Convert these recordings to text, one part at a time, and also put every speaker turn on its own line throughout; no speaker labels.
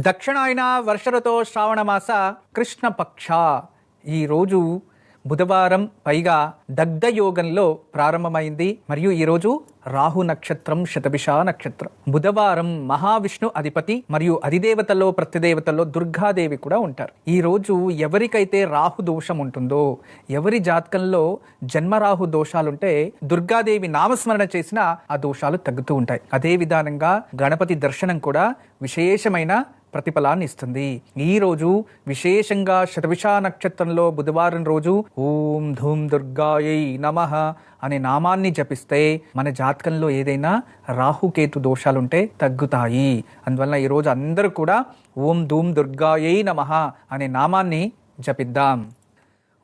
దక్షిణాయన వర్షఋతో శ్రావణమాస కృష్ణపక్ష ఈరోజు బుధవారం పైగా దగ్ధయోగంలో ప్రారంభమైంది. మరియు ఈరోజు రాహు నక్షత్రం శతభిష నక్షత్రం. బుధవారం మహావిష్ణు అధిపతి మరియు అధిదేవతల్లో ప్రతిదేవతల్లో దుర్గాదేవి కూడా ఉంటారు. ఈ రోజు ఎవరికైతే రాహు దోషం ఉంటుందో, ఎవరి జాతకంలో జన్మరాహు దోషాలుంటే దుర్గాదేవి నామస్మరణ చేసినా ఆ దోషాలు తగ్గుతూ ఉంటాయి. అదే విధానంగా గణపతి దర్శనం కూడా విశేషమైన ప్రతిఫలాన్ని ఇస్తుంది. ఈ రోజు విశేషంగా శతభిష నక్షత్రంలో బుధవారం రోజు ఓం ధూమ్ దుర్గాయై నమః అనే నామాన్ని జపిస్తే మన జాతకంలో ఏదైనా రాహుకేతు దోషాలుంటే తగ్గుతాయి. అందువలన ఈరోజు అందరూ కూడా ఓం ధూమ్ దుర్గాయై నమః అనే నామాన్ని జపిద్దాం.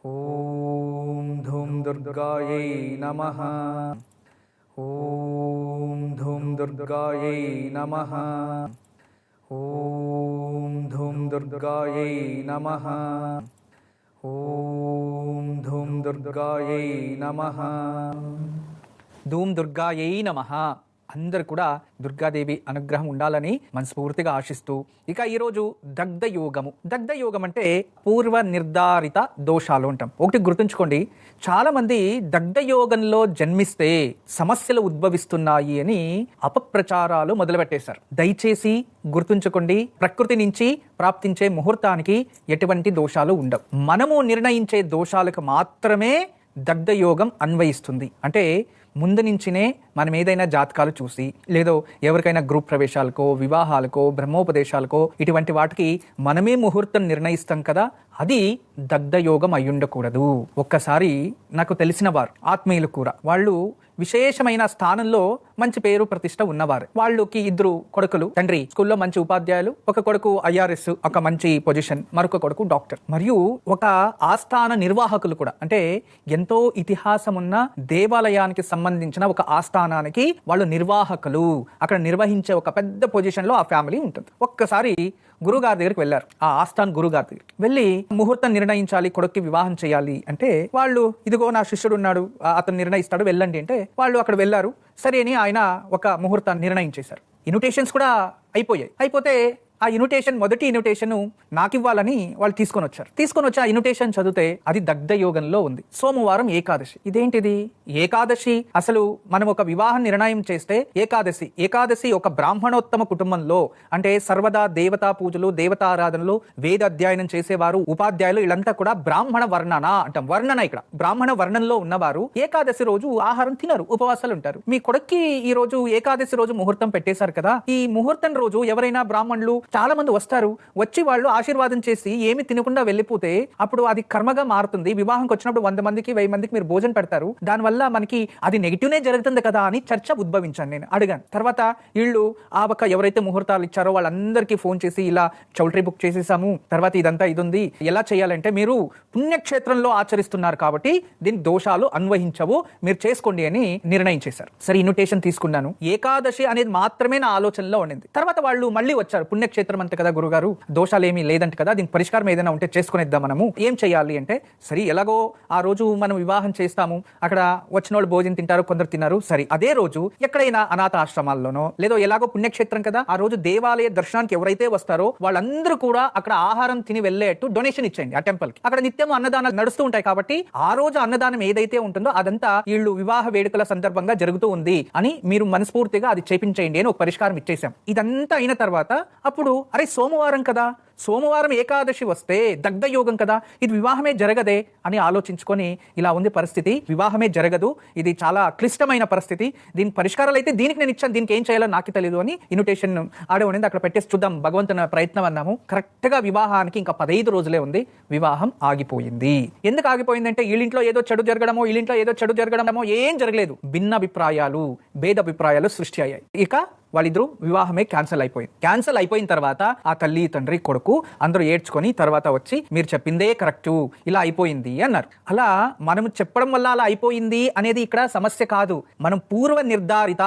ఓం ధూమ్ దుర్గాయై నమః. ఓం ధూమ్ దుర్గాయై నమః. ఓం ధూమ్ దుర్గాయై నమః. ఓం ధూమ్ దుర్గాయై నమః. ధూమ్ దుర్గాయై నమః. అందరు కూడా దుర్గాదేవి అనుగ్రహం ఉండాలని మనస్ఫూర్తిగా ఆశిస్తూ, ఇక ఈరోజు దగ్ధయోగము. దగ్ధయోగం అంటే పూర్వ నిర్ధారిత దోషాలు అంటాం. ఒకటి గుర్తుంచుకోండి, చాలా మంది దగ్ధయోగంలో జన్మిస్తే సమస్యలు ఉద్భవిస్తున్నాయి అని అపప్రచారాలు మొదలుపెట్టేశారు. దయచేసి గుర్తుంచుకోండి, ప్రకృతి నుంచి ప్రాప్తించే ముహూర్తానికి ఎటువంటి దోషాలు ఉండవు. మనము నిర్ణయించే దోషాలకు మాత్రమే దగ్ధయోగం అన్వయిస్తుంది. అంటే ముందు నుంచినే మనం ఏదైనా జాతకాలు చూసి, లేదో ఎవరికైనా గ్రూప్ ప్రవేశాలకో, వివాహాలకో, బ్రహ్మోపదేశాలకో ఇటువంటి వాటికి మనమే ముహూర్తం నిర్ణయిస్తాం కదా, అది దగ్ధయోగం అయ్యుండకూడదు. ఒక్కసారి నాకు తెలిసిన వారు ఆత్మీయులు కూడా, వాళ్ళు విశేషమైన స్థానంలో మంచి పేరు ప్రతిష్ట ఉన్నవారు. వాళ్ళకి ఇద్దరు కొడుకులు, తండ్రి స్కూల్లో మంచి ఉపాధ్యాయులు, ఒక కొడుకు IRS ఒక మంచి పొజిషన్, మరొక కొడుకు డాక్టర్, మరియు ఒక ఆస్థాన నిర్వాహకులు కూడా. అంటే ఎంతో ఇతిహాసం ఉన్న దేవాలయానికి సంబంధించిన ఒక ఆస్థానానికి వాళ్ళు నిర్వాహకులు, అక్కడ నిర్వహించే ఒక పెద్ద పొజిషన్ లో ఆ ఫ్యామిలీ ఉంటుంది. ఒక్కసారి గురుగారి దగ్గరికి వెళ్ళారు. ఆ ఆస్థాన్ గురుగారి దగ్గరికి వెళ్ళి ముహూర్తం నిర్ణయించాలి, కొడుక్కి వివాహం చేయాలి అంటే, వాళ్ళు ఇదిగో నా శిష్యుడు ఉన్నాడు, అతను నిర్ణయిస్తాడు, వెళ్ళండి అంటే వాళ్ళు అక్కడ వెళ్ళారు. సరే అని ఆయన ఒక ముహూర్తాన్ని నిర్ణయించేశారు. ఇన్విటేషన్స్ కూడా అయిపోతే ఆ ఇన్విటేషన్, మొదటి ఇన్విటేషన్ నాకు ఇవ్వాలని వాళ్ళు తీసుకొని వచ్చి ఆ ఇన్విటేషన్ చదివితే అది దగ్ధయోగంలో ఉంది. సోమవారం ఏకాదశి. ఇదేంటిది ఏకాదశి? అసలు మనం ఒక వివాహం నిర్ణయం చేస్తే ఏకాదశి ఒక బ్రాహ్మణోత్తమ కుటుంబంలో, అంటే సర్వదా దేవతా పూజలు, దేవతారాధనలు, వేద అధ్యయనం చేసేవారు, ఉపాధ్యాయులు, వీళ్ళంతా కూడా బ్రాహ్మణ వర్ణన అంటాం. వర్ణన ఇక్కడ బ్రాహ్మణ వర్ణంలో ఉన్నవారు ఏకాదశి రోజు ఆహారం తినరు, ఉపవాసాలు ఉంటారు. మీ కొడుక్కి ఈ రోజు ఏకాదశి రోజు ముహూర్తం పెట్టేశారు కదా, ఈ ముహూర్తం రోజు ఎవరైనా బ్రాహ్మణులు చాలా మంది వస్తారు, వచ్చి వాళ్ళు ఆశీర్వాదం చేసి ఏమి తినకుండా వెళ్ళిపోతే అప్పుడు అది కర్మగా మారుతుంది. వివాహంకి వచ్చినప్పుడు 100 మందికి 1000 మందికి మీరు భోజనం పెడతారు, దానివల్ల మనకి అది నెగిటివ్నే జరుగుతుంది కదా అని చర్చ ఉద్భవించాను. నేను అడిగాను. తర్వాత వీళ్ళు ఎవరైతే ముహూర్తాలు ఇచ్చారో వాళ్ళందరికీ ఫోన్ చేసి, ఇలా చౌల్ట్రీ బుక్ చేసేసాము, తర్వాత ఇదంతా ఇది ఉంది, ఎలా చేయాలంటే మీరు పుణ్యక్షేత్రంలో ఆచరిస్తున్నారు కాబట్టి దీని దోషాలు అన్వయించవు, మీరు చేసుకోండి అని నిర్ణయం చేశారు. సరే, ఇన్విటేషన్ తీసుకున్నాను. ఏకాదశి అనేది మాత్రమే నా ఆలోచనలో ఉండింది. తర్వాత వాళ్ళు మళ్ళీ వచ్చారు. పుణ్యక్షేత్రం అంతే కదా గురుగారు, దోషాలు ఏమీ లేదంట కదా, దీనికి పరిష్కారం ఏదైనా ఉంటే చేసుకునేద్దాం, మనము ఏం చేయాలి అంటే, సరే ఎలాగో ఆ రోజు మనం వివాహం చేస్తాము, అక్కడ వచ్చిన వాళ్ళు భోజనం తింటారు, కొందరు తిన్నారు. సరే, అదే రోజు ఎక్కడైనా అనాథ ఆశ్రమాల్లోనో, లేదో ఎలాగో పుణ్యక్షేత్రం కదా, ఆ రోజు దేవాలయ దర్శనానికి ఎవరైతే వస్తారో వాళ్ళందరూ కూడా అక్కడ ఆహారం తిని వెళ్ళేట్టు డొనేషన్ ఇచ్చేయండి ఆ టెంపుల్ కి. అక్కడ నిత్యం అన్నదానాలు నడుస్తూ ఉంటాయి కాబట్టి ఆ రోజు అన్నదానం ఏదైతే ఉంటుందో అదంతా వీళ్ళు వివాహ వేడుకల సందర్భంగా జరుగుతూ ఉంది అని మీరు మనస్ఫూర్తిగా అది చేపించేయండి అని ఒక పరిష్కారం ఇచ్చేసాం. ఇదంతా అయిన తర్వాత అప్పుడు అరే సోమవారం కదా, సోమవారం ఏకాదశి వస్తే దగ్ధయోగం కదా, ఇది వివాహమే జరగదే అని ఆలోచించుకొని, ఇలా ఉంది పరిస్థితి, వివాహమే జరగదు, ఇది చాలా క్లిష్టమైన పరిస్థితి, దీని పరిష్కారాలు అయితే దీనికి నేను ఇచ్చాను, దీనికి ఏం చేయాలో నాకు తెలియదు అని ఇన్విటేషన్ ఆడే ఉండింది. అక్కడ పెట్టేసి చూద్దాం భగవంతుని ప్రయత్నం అన్నాము. కరెక్ట్ గా వివాహానికి ఇంకా 15 రోజులే ఉంది, వివాహం ఆగిపోయింది. ఎందుకు ఆగిపోయిందంటే వీళ్ళింట్లో ఏదో చెడు జరగడమో ఏం జరగలేదు, భిన్నాభిప్రాయాలు, భేదాభిప్రాయాలు సృష్టి అయ్యాయి. ఇక వాళ్ళిద్దరూ వివాహమే క్యాన్సిల్ అయిపోయిన తర్వాత ఆ తల్లి, తండ్రి, కొడుకు అందరూ ఏడ్చుకొని తర్వాత వచ్చి మీరు చెప్పిందే కరెక్టు, ఇలా అయిపోయింది అన్నారు. అలా మనం చెప్పడం వల్ల అలా అయిపోయింది అనేది ఇక్కడ సమస్య కాదు. మనం పూర్వ నిర్ధారిత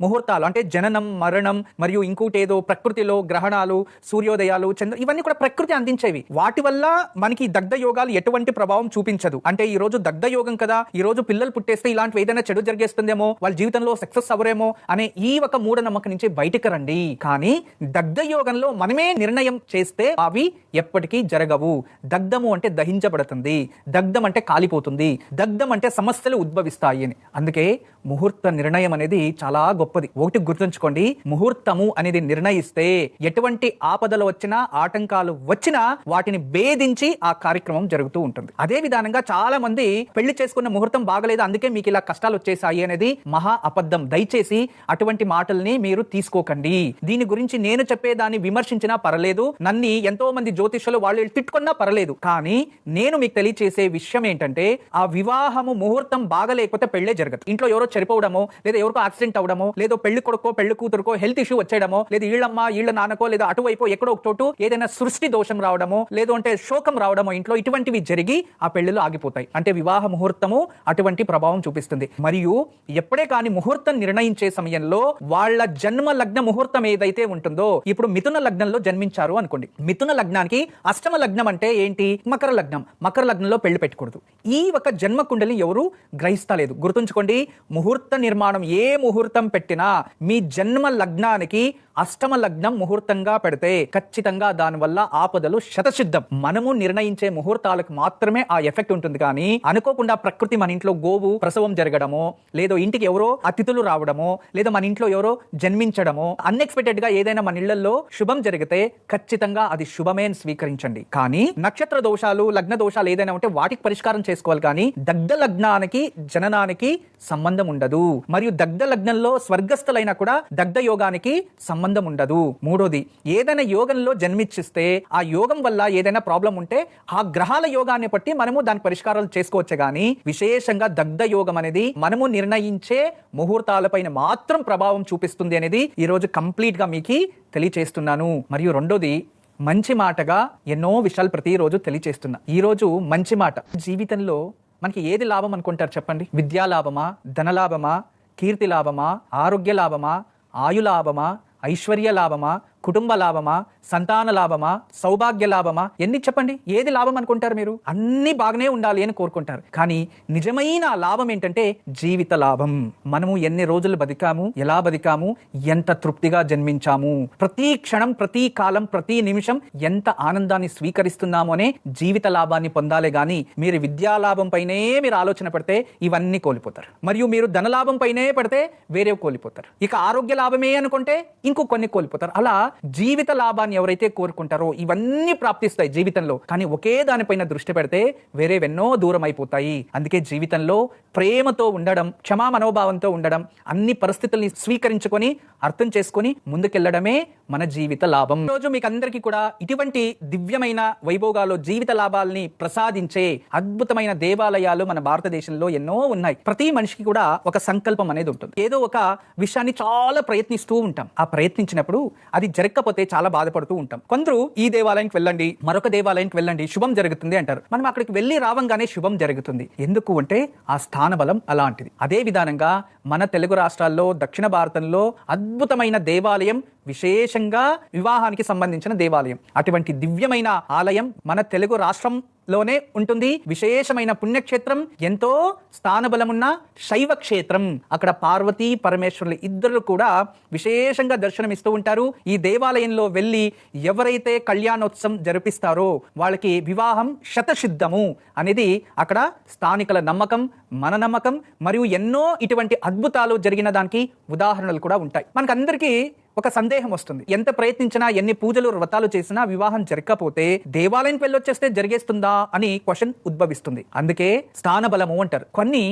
ముహూర్తాలు అంటే జననం, మరణం మరియు ఇంకోటి ఏదో ప్రకృతిలో గ్రహణాలు, సూర్యోదయాలు, చంద్ర ఇవన్నీ కూడా ప్రకృతి అందించేవి. వాటి వల్ల మనకి దగ్ధ యోగాలు ఎటువంటి ప్రభావం చూపించదు. అంటే ఈ రోజు దగ్ధ యోగం కదా, ఈ రోజు పిల్లలు పుట్టేస్తే ఇలాంటి ఏదైనా చెడు జరిగేస్తుందేమో, వాళ్ళ జీవితంలో సక్సెస్ అవరేమో అనే ఈ ఒక మూఢనమ్మకం నుంచి బయటకు రండి. కానీ దగ్ధ యోగంలో మనమే నిర్ణయం చేస్తే అవి ఎప్పటికీ జరగవు. దగ్ధము అంటే దహించబడుతుంది, దగ్ధం అంటే కాలిపోతుంది, దగ్ధం అంటే సమస్యలు ఉద్భవిస్తాయి అని. అందుకే ముహూర్త నిర్ణయం అనేది చాలా గొప్పది. ఒకటి గుర్తుంచుకోండి, ముహూర్తము అనేది నిర్ణయిస్తే ఎటువంటి ఆపదలు వచ్చినా, ఆటంకాలు వచ్చినా వాటిని భేదించి ఆ కార్యక్రమం జరుగుతూ ఉంటుంది. అదే విధానంగా చాలా మంది పెళ్లి చేసుకున్న ముహూర్తం బాగలేదు అందుకే మీకు ఇలా కష్టాలు వచ్చేసాయి అనేది మహా అబద్ధం. దయచేసి అటువంటి మాటల్ని మీరు తీసుకోకండి. దీని గురించి నేను చెప్పేదాన్ని విమర్శించినా పర్లేదు, నన్ను ఎంతో మంది జ్యోతిష్యులు వాళ్ళు తిట్టుకున్నా పర్లేదు, కానీ నేను మీకు తెలియచేసే విషయం ఏంటంటే ఆ వివాహము ముహూర్తం బాగలేకపోతే పెళ్లే జరగదు. ఇంట్లో ఎవరో చనిపోవడమో, లేదా ఎవరికో యాక్సిడెంట్ అవడమో, లేదో పెళ్లి కొడుకో పెళ్లి కూతురుకో హెల్త్ ఇష్యూ వచ్చేయడమో, లేదా ఈళ్ళమ్మ ఈళ్ళ నాన్నకో లేదా అటువైపు ఎక్కడో ఒక చోటు ఏదైనా సృష్టి దోషం రావడమో, లేదు అంటే శోకం రావడమో ఇంట్లో, ఇటువంటివి జరిగి ఆ పెళ్లిలు ఆగిపోతాయి. అంటే వివాహ ముహూర్తము అటువంటి ప్రభావం చూపిస్తుంది. మరియు ఎప్పుడే కానీ ముహూర్తం నిర్ణయించే సమయంలో వాళ్ళ జన్మ లగ్న ముహూర్తం ఏదైతే ఉంటుందో, ఇప్పుడు మిథున లగ్నంలో జన్మించారు అనుకోండి, మిథున లగ్నానికి అష్టమ లగ్నం అంటే ఏంటి? మకర లగ్నం. మకర లగ్నంలో పెళ్లి పెట్టకూడదు. ఈ ఒక జన్మ కుండలిని ఎవరు గ్రహిస్తలేదు. గుర్తుంచుకోండి, ముహూర్త నిర్మాణం ఏ ముహూర్తం పెట్టినా మీ జన్మ లగ్నానికి అష్టమ లగ్నం ముహూర్తంగా పెడితే ఖచ్చితంగా దానివల్ల ఆపదలు శతసిద్ధం. మనము నిర్ణయించే ముహూర్తాలకు మాత్రమే ఆ ఎఫెక్ట్ ఉంటుంది. కానీ అనుకోకుండా ప్రకృతి మన ఇంట్లో గోవు ప్రసవం జరగడమో, లేదో ఇంటికి ఎవరో అతిథులు రావడమో, లేదా మన ఇంట్లో ఎవరో జన్మించడమో, అన్ఎక్స్పెక్టెడ్ గా ఏదైనా మన ఇళ్లలో శుభం జరిగితే ఖచ్చితంగా అది శుభమే అని స్వీకరించండి. కానీ నక్షత్ర దోషాలు, లగ్న దోషాలు ఏదైనా ఉంటే వాటికి పరిష్కారం చేసుకోవాలి. కానీ దగ్ధ లగ్నానికి జననానికి సంబంధం ఉండదు. మరియు దగ్ధ లగ్నంలో స్వర్గస్థులైనా కూడా దగ్ధ యోగానికి సంబంధం ఉండదు. మూడోది, ఏదైనా యోగంలో జన్మించిస్తే ఆ యోగం వల్ల ఏదైనా ప్రాబ్లం ఉంటే ఆ గ్రహాల యోగాన్ని బట్టి మనము దాని పరిష్కారాలు చేసుకోవచ్చు. కానీ విశేషంగా దగ్ధ యోగం అనేది మనము నిర్ణయించే ముహూర్తాలపైన మాత్రం ప్రభావం చూపిస్తుంది అనేది ఈ రోజు కంప్లీట్ గా మీకు తెలియచేస్తున్నాను. మరియు రెండోది, మంచి మాటగా ఎన్నో విషయాలు ప్రతిరోజు తెలియచేస్తున్నా. ఈ రోజు మంచి మాట. జీవితంలో మనకి ఏది లాభం అనుకుంటారు చెప్పండి? విద్యా లాభమా, ధన లాభమా, కీర్తి లాభమా, ఆరోగ్య లాభమా, ఆయు లాభమా, ఐశ్వర్య లాభమా, కుటుంబ లాభమా, సంతాన లాభమా, సౌభాగ్య లాభమా? ఎన్ని చెప్పండి, ఏది లాభం అనుకుంటారు మీరు? అన్ని బాగానే ఉండాలి అని కోరుకుంటారు. కానీ నిజమైన లాభం ఏంటంటే జీవిత లాభం. మనము ఎన్ని రోజులు బతికాము, ఎలా బతికాము, ఎంత తృప్తిగా జన్మించాము, ప్రతి క్షణం, ప్రతి కాలం, ప్రతి నిమిషం ఎంత ఆనందాన్ని స్వీకరిస్తున్నాము అనే జీవిత లాభాన్ని పొందాలే. గాని మీరు విద్యా లాభం పైనే మీరు ఆలోచన పడితే ఇవన్నీ కోల్పోతారు. మరియు మీరు ధన లాభం పైనే పడితే వేరే కోల్పోతారు. ఇక ఆరోగ్య లాభమే అనుకుంటే ఇంకో కొన్ని కోల్పోతారు. అలా జీవిత లాభాన్ని ఎవరైతే కోరుకుంటారో ఇవన్నీ ప్రాప్తిస్తాయి జీవితంలో. కానీ ఒకే దానిపైన దృష్టి పెడితే వేరేవెన్నో దూరం అయిపోతాయి. అందుకే జీవితంలో ప్రేమతో ఉండడం, క్షమా మనోభావంతో ఉండడం, అన్ని పరిస్థితుల్ని స్వీకరించుకొని అర్థం చేసుకొని ముందుకెళ్లడమే మన జీవిత లాభం. రోజు మీకు అందరికీ కూడా ఇటువంటి దివ్యమైన వైభోగాలు, జీవిత లాభాలని ప్రసాదించే అద్భుతమైన దేవాలయాలు మన భారతదేశంలో ఎన్నో ఉన్నాయి. ప్రతి మనిషికి కూడా ఒక సంకల్పం అనేది ఉంటుంది. ఏదో ఒక విషయాన్ని చాలా ప్రయత్నిస్తూ ఉంటాం. ఆ ప్రయత్నించినప్పుడు అది జరగకపోతే చాలా బాధపడుతూ ఉంటాం. కొందరు ఈ దేవాలయానికి వెళ్ళండి, మరొక దేవాలయానికి వెళ్ళండి, శుభం జరుగుతుంది అంటారు. మనం అక్కడికి వెళ్ళి రావంగానే శుభం జరుగుతుంది. ఎందుకు అంటే ఆ స్థాన బలం అలాంటిది. అదే విధానంగా మన తెలుగు రాష్ట్రాల్లో, దక్షిణ భారతంలో అద్భుతమైన దేవాలయం, విశేషంగా వివాహానికి సంబంధించిన దేవాలయం. అటువంటి దివ్యమైన ఆలయం మన తెలుగు రాష్ట్రంలోనే ఉంటుంది. విశేషమైన పుణ్యక్షేత్రం, ఎంతో స్థానబలమున్న శైవ క్షేత్రం. అక్కడ పార్వతీ పరమేశ్వరులు ఇద్దరు కూడా విశేషంగా దర్శనమిస్తూ ఉంటారు. ఈ దేవాలయంలో వెళ్ళి ఎవరైతే కళ్యాణోత్సవం జరిపిస్తారో వాళ్ళకి వివాహం శతసిద్ధము అనేది అక్కడ స్థానికుల నమ్మకం, మన నమ్మకం. మరియు ఎన్నో ఇటువంటి అద్భుతాలు జరిగిన దానికి ఉదాహరణలు కూడా ఉంటాయి. మనకందరికీ ఒక సందేహం వస్తుంది, ఎంత ప్రయత్నించినా, ఎన్ని పూజలు వ్రతాలు చేసినా వివాహం జరగకపోతే దేవాలయానికి వెళ్ళొచ్చేస్తే జరిగేస్తుందా అని క్వశ్చన్ ఉద్భవిస్తుంది. అందుకే స్థాన బలము అంటారు. కొన్ని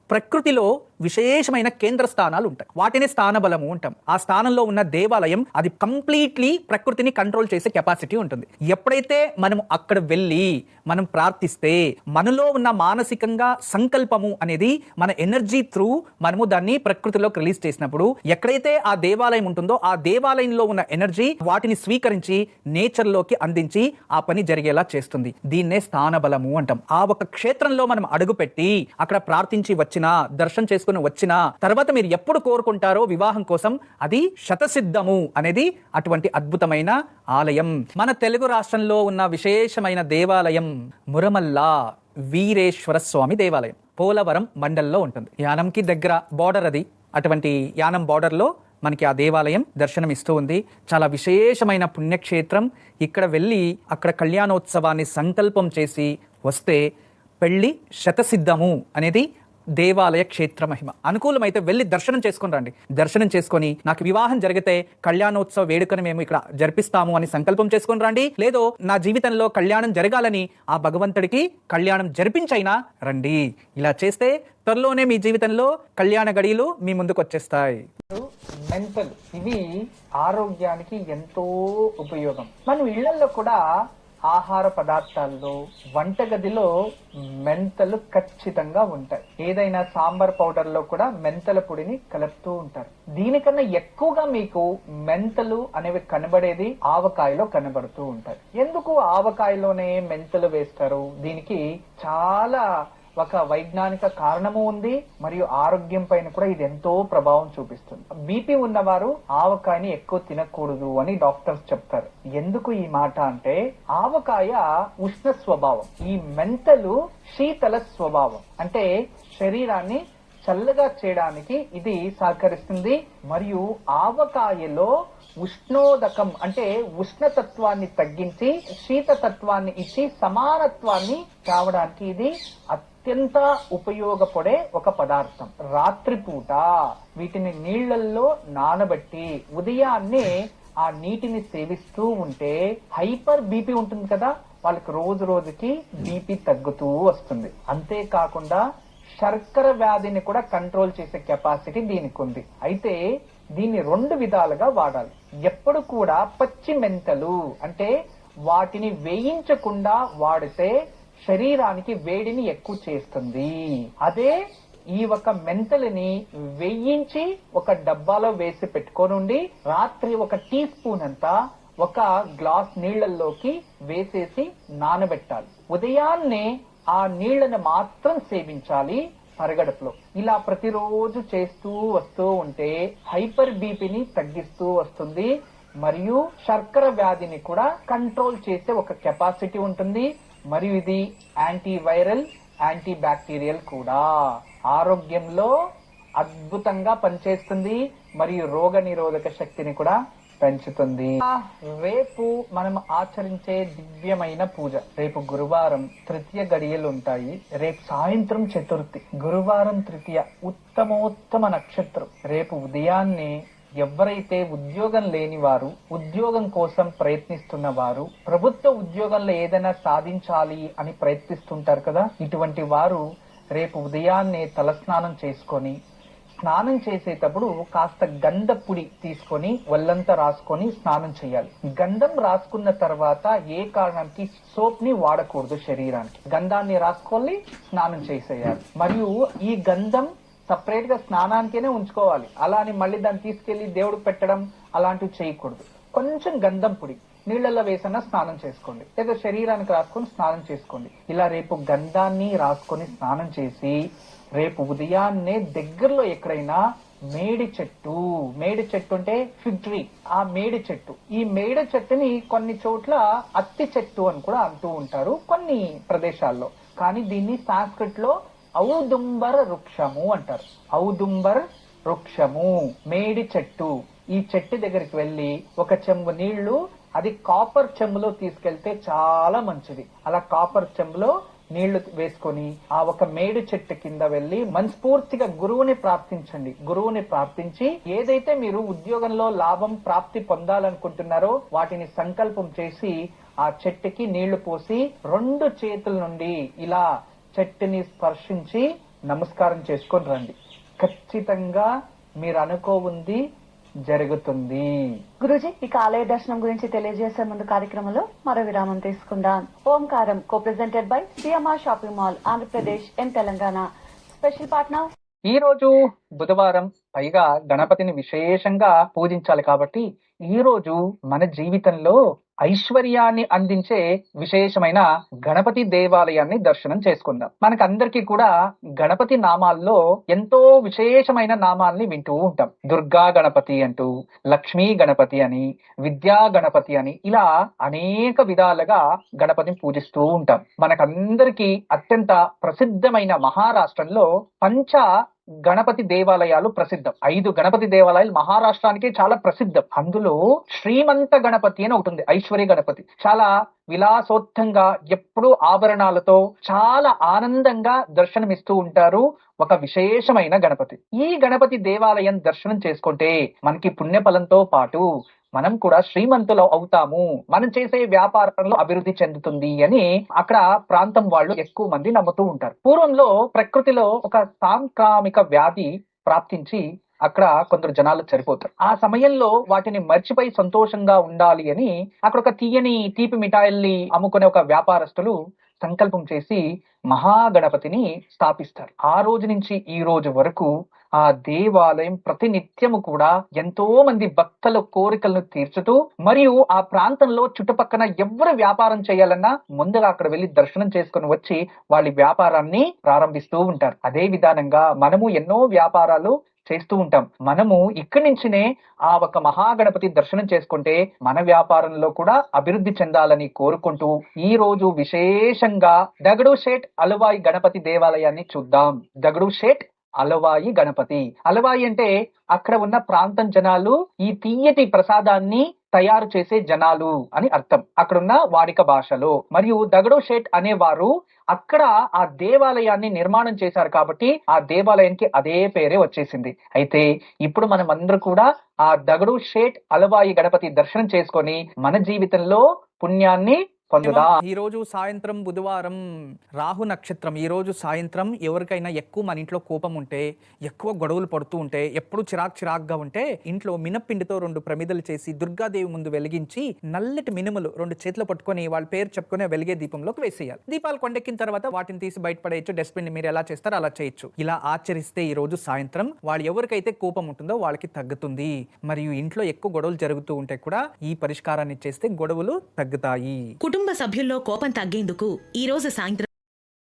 ప్రకృతిలో విశేషమైన కేంద్ర స్థానాలు ఉంటాయి, వాటిని స్థాన బలము అంటాం. ఆ స్థానంలో ఉన్న దేవాలయం అది కంప్లీట్లీ ప్రకృతిని కంట్రోల్ చేసే కెపాసిటీ ఉంటుంది. ఎప్పుడైతే మనం అక్కడ వెళ్ళి మనం ప్రార్థిస్తే మనలో ఉన్న మానసికంగా సంకల్పము అనేది మన ఎనర్జీ త్రూ మనము దాన్ని ప్రకృతిలోకి రిలీజ్ చేసినప్పుడు ఎక్కడైతే ఆ దేవాలయం ఉంటుందో ఆ దేవాలయంలో ఉన్న ఎనర్జీ వాటిని స్వీకరించి నేచర్ లోకి అందించి ఆ పని జరిగేలా చేస్తుంది. దీన్నే స్థాన బలము అంటాం. ఆ ఒక క్షేత్రంలో మనం అడుగుపెట్టి అక్కడ ప్రార్థించి వచ్చినా, దర్శనం చేసుకుని చేసుకుని వచ్చిన తర్వాత మీరు ఎప్పుడు కోరుకుంటారో వివాహం కోసం, అది శతసిద్ధము అనేది అటువంటి అద్భుతమైన ఆలయం. మన తెలుగు రాష్ట్రంలో ఉన్న విశేషమైన దేవాలయం మురమల్ల వీరేశ్వర స్వామి దేవాలయం పోలవరం మండలంలో ఉంటుంది. యానంకి దగ్గర బార్డర్ అది. అటువంటి యానం బార్డర్లో మనకి ఆ దేవాలయం దర్శనం ఇస్తూ ఉంది. చాలా విశేషమైన పుణ్యక్షేత్రం. ఇక్కడ వెళ్ళి అక్కడ కళ్యాణోత్సవాన్ని సంకల్పం చేసి వస్తే పెళ్లి శతసిద్ధము అనేది దేవాలయ క్షేత్ర మహిమ. అనుకూలమైతే వెళ్ళి దర్శనం చేసుకుని రండి. దర్శనం చేసుకొని నాకు వివాహం జరిగితే కళ్యాణోత్సవ వేడుకను మేము ఇక్కడ జరిపిస్తాము అని సంకల్పం చేసుకుని రండి. లేదో నా జీవితంలో కళ్యాణం జరగాలని ఆ భగవంతుడికి కళ్యాణం జరిపించైనా రండి. ఇలా చేస్తే త్వరలోనే మీ జీవితంలో కళ్యాణ గడియలు మీ ముందుకు వచ్చేస్తాయి.
మెంతలు ఇవి ఆరోగ్యానికి ఎంతో ఉపయోగం. మనం ఇళ్లలో కూడా ఆహార పదార్థాల్లో, వంటగదిలో మెంతలు ఖచ్చితంగా ఉంటాయి. ఏదైనా సాంబార్ పౌడర్ లో కూడా మెంతల పొడిని కలుపుతూ ఉంటారు. దీనికన్నా ఎక్కువగా మీకు మెంతలు అనేవి కనబడేది ఆవకాయలో కనబడుతూ ఉంటాయి. ఎందుకు ఆవకాయలోనే మెంతలు వేస్తారు? దీనికి చాలా ఒక వైజ్ఞానిక కారణము ఉంది, మరియు ఆరోగ్యం పైన కూడా ఇది ఎంతో ప్రభావం చూపిస్తుంది. బీపీ ఉన్నవారు ఆవకాయని ఎక్కువ తినకూడదు అని డాక్టర్స్ చెప్తారు. ఎందుకు ఈ మాట అంటే, ఆవకాయ ఉష్ణ స్వభావం, ఈ మెంతలు శీతల స్వభావం. అంటే శరీరాన్ని చల్లగా చేయడానికి ఇది సహకరిస్తుంది. మరియు ఆవకాయలో ఉష్ణోదకం అంటే ఉష్ణతత్వాన్ని తగ్గించి శీతతత్వాన్ని ఇచ్చి సమానత్వాన్ని కావడానికి ఇది అత్యంత ఉపయోగపడే ఒక పదార్థం. రాత్రిపూట వీటిని నీళ్లలో నానబెట్టి ఉదయాన్నే ఆ నీటిని సేవిస్తూ ఉంటే హైపర్ బీపీ ఉంటుంది కదా, వాళ్ళకి రోజు రోజుకి బీపీ తగ్గుతూ వస్తుంది. అంతేకాకుండా శర్కర వ్యాధిని కూడా కంట్రోల్ చేసే కెపాసిటీ దీనికి ఉంది. అయితే దీన్ని 2 విధాలుగా వాడాలి. ఎప్పుడు కూడా పచ్చి మెంతలు అంటే వాటిని వేయించకుండా వాడితే శరీరానికి వేడిని ఎక్కువ చేస్తుంది. అదే ఈ ఒక మెంతలని వేయించి ఒక డబ్బాలో వేసి పెట్టుకోనుండి రాత్రి 1 టీ స్పూన్ అంతా ఒక గ్లాస్ నీళ్లలోకి వేసేసి నానబెట్టాలి. ఉదయాన్నే ఆ నీళ్లను మాత్రం సేవించాలి పరగడుపులో. ఇలా ప్రతిరోజు చేస్తూ వస్తూ ఉంటే హైపర్ బీపీని తగ్గిస్తూ వస్తుంది. మరియు శర్కర వ్యాధిని కూడా కంట్రోల్ చేసే ఒక కెపాసిటీ ఉంటుంది. మరియు ఇది యాంటీ వైరల్, యాంటీ బ్యాక్టీరియల్ కూడా. ఆరోగ్యంలో అద్భుతంగా పనిచేస్తుంది మరియు రోగ నిరోధక శక్తిని కూడా పెంచుతుంది. రేపు మనం ఆచరించే దివ్యమైన పూజ. రేపు గురువారం తృతీయ గడియలు ఉంటాయి. రేపు సాయంత్రం చతుర్థి. గురువారం తృతీయ ఉత్తమోత్తమ నక్షత్రం. రేపు ఉదయాన్నే ఎవరైతే ఉద్యోగం లేని వారు, ఉద్యోగం కోసం ప్రయత్నిస్తున్న వారు, ప్రభుత్వ ఉద్యోగంలో ఏదైనా సాధించాలి అని ప్రయత్నిస్తుంటారు కదా, ఇటువంటి వారు రేపు ఉదయాన్నే తలస్నానం చేసుకొని, స్నానం చేసేటప్పుడు కాస్త గంధ పొడి తీసుకొని ఒళ్ళంతా రాసుకొని స్నానం చేయాలి. గంధం రాసుకున్న తర్వాత ఏ కారణానికి సోప్ ని వాడకూడదు. శరీరానికి గంధాన్ని రాసుకొని స్నానం చేసేయాలి. మరియు ఈ గంధం సపరేట్ గా స్నానానికేనే ఉంచుకోవాలి. అలా అని మళ్ళీ దాన్ని తీసుకెళ్లి దేవుడికి పెట్టడం అలాంటివి చేయకూడదు. కొంచెం గంధం పొడి నీళ్లలో వేసన్నా స్నానం చేసుకోండి, లేదా శరీరానికి రాసుకొని స్నానం చేసుకోండి. ఇలా రేపు గంధాన్ని రాసుకొని స్నానం చేసి రేపు ఉదయాన్నే దగ్గరలో ఎక్కడైనా మేడి చెట్టు అంటే ఫిగ్ ట్రీ, ఆ మేడి చెట్టు, ఈ మేడి చెట్టుని కొన్ని చోట్ల అత్తి చెట్టు అని కూడా అంటూ ఉంటారు కొన్ని ప్రదేశాల్లో. కానీ దీన్ని సాంస్క్రిట్ లో ఔదుంబర వృక్షము అంటారు. ఔదుంబర వృక్షము, మేడి చెట్టు. ఈ చెట్టు దగ్గరికి వెళ్లి 1 చెంబు నీళ్లు, అది కాపర్ చెంబులో తీసుకెళ్తే చాలా మంచిది. అలా కాపర్ చెంబులో నీళ్లు వేసుకొని ఆ ఒక మేడి చెట్టు కింద వెళ్లి మనస్ఫూర్తిగా గురువుని ప్రార్థించండి. గురువుని ప్రార్థించి ఏదైతే మీరు ఉద్యోగంలో లాభం ప్రాప్తి పొందాలనుకుంటున్నారో వాటిని సంకల్పం చేసి ఆ చెట్టుకి నీళ్లు పోసి 2 చేతుల నుండి ఇలా చెట్టుని స్పర్శించి నమస్కారం చేసుకొని రండి. ఖచ్చితంగా మీరు అనుకోవుంది జరుగుతుంది.
గురూజీ, ఇక ఆలయ దర్శనం గురించి తెలియజేసే ముందు కార్యక్రమంలో మరో విరామం తీసుకుందాం. ఓంకారం కో presented by CMR shopping mall, Andhra Pradesh and Telangana. Special partner.
ఈ రోజు బుధవారం, పైగా గణపతిని విశేషంగా పూజించాలి కాబట్టి ఈ రోజు మన జీవితంలో ఐశ్వర్యాన్ని అందించే విశేషమైన గణపతి దేవాలయాన్ని దర్శనం చేసుకుందాం. మనకందరికీ కూడా గణపతి నామాల్లో ఎంతో విశేషమైన నామాల్ని వింటూ ఉంటాం. దుర్గా గణపతి అంటూ, లక్ష్మీ గణపతి అని, విద్యా గణపతి అని, ఇలా అనేక విధాలుగా గణపతిని పూజిస్తూ ఉంటాం. మనకందరికీ అత్యంత ప్రసిద్ధమైన మహారాష్ట్రంలో పంచ గణపతి దేవాలయాలు ప్రసిద్ధం. 5 గణపతి దేవాలయాలు మహారాష్ట్రానికి చాలా ప్రసిద్ధం. అందులో శ్రీమంత గణపతి అని ఒకటి ఉంది, ఐశ్వర్య గణపతి. చాలా విలాసోత్తంగా ఎప్పుడూ ఆభరణాలతో చాలా ఆనందంగా దర్శనమిస్తూ ఉంటారు. ఒక విశేషమైన గణపతి. ఈ గణపతి దేవాలయం దర్శనం చేసుకుంటే మనకి పుణ్యఫలంతో పాటు మనం కూడా శ్రీమంతులు అవుతాము, మనం చేసే వ్యాపారంలో అభివృద్ధి చెందుతుంది అని అక్కడ ప్రాంతం వాళ్ళు ఎక్కువ మంది నమ్ముతూ ఉంటారు. పూర్వంలో ప్రకృతిలో ఒక సాంక్రామిక వ్యాధి ప్రాప్తించి అక్కడ కొందరు జనాలు చనిపోతారు. ఆ సమయంలో వాటిని మర్చిపోయి సంతోషంగా ఉండాలి అని అక్కడ ఒక తీపి మిఠాయిల్ని అమ్ముకునే ఒక వ్యాపారస్తులు సంకల్పం చేసి మహాగణపతిని స్థాపిస్తారు. ఆ రోజు నుంచి ఈ రోజు వరకు ఆ దేవాలయం ప్రతినిత్యము కూడా ఎంతో మంది భక్తుల కోరికలను తీర్చుతూ, మరియు ఆ ప్రాంతంలో చుట్టుపక్కల ఎవరు వ్యాపారం చేయాలన్నా ముందుగా అక్కడ వెళ్లి దర్శనం చేసుకుని వచ్చి వాళ్ళ వ్యాపారాన్ని ప్రారంభిస్తూ ఉంటారు. అదే విధానంగా మనము ఎన్నో వ్యాపారాలు చేస్తూ ఉంటాం. మనము ఇక్కడి నుంచినే ఆ ఒక మహాగణపతి దర్శనం చేసుకుంటే మన వ్యాపారంలో కూడా అభివృద్ధి చెందాలని కోరుకుంటూ ఈ రోజు విశేషంగా దగడు షేట్ అలవాయి గణపతి దేవాలయాన్ని చూద్దాం. దగడు షేట్ అలవాయి గణపతి. అలవాయి అంటే అక్కడ ఉన్న ప్రాంతం జనాలు ఈ తీయటి ప్రసాదాన్ని తయారు చేసే జనాలు అని అర్థం అక్కడున్న వాడిక భాషలో. మరియు దగడు షేట్ అనేవారు అక్కడ ఆ దేవాలయాన్ని నిర్మాణం చేశారు కాబట్టి ఆ దేవాలయానికి అదే పేరే వచ్చేసింది. అయితే ఇప్పుడు మనం అందరూ కూడా ఆ దగడు షేట్ అలవాయి గణపతి దర్శనం చేసుకొని మన జీవితంలో పుణ్యాన్ని పొందుదా.
ఈ రోజు సాయంత్రం బుధవారం రాహు నక్షత్రం. ఈ రోజు సాయంత్రం ఎవరికైనా ఎక్కువ మన ఇంట్లో కోపం ఉంటే, ఎక్కువ గొడవలు పడుతూ ఉంటే, ఎప్పుడు చిరాగ్గా ఉంటే ఇంట్లో మినప్పిండితో 2 ప్రమిదలు చేసి దుర్గాదేవి ముందు వెలిగించి నల్లటి మినుములు 2 చేతులు పట్టుకొని వాళ్ళ పేరు చెప్పుకొని వెలిగే దీపంలోకి వేసేయాలి. దీపాలు కొండెక్కిన తర్వాత వాటిని తీసి బయటపడేయచ్చు. డస్ట్బిన్ మీరు ఎలా చేస్తారో అలా చేయొచ్చు. ఇలా ఆచరిస్తే ఈ రోజు సాయంత్రం వాళ్ళు ఎవరికైతే కోపం ఉంటుందో వాళ్ళకి తగ్గుతుంది. మరియు ఇంట్లో ఎక్కువ గొడవలు జరుగుతూ ఉంటే కూడా ఈ పరిష్కారాన్ని చేస్తే గొడవలు తగ్గుతాయి.
కుటుంబ సభ్యుల్లో కోపం తగ్గేందుకు ఈ రోజు సాయంత్రం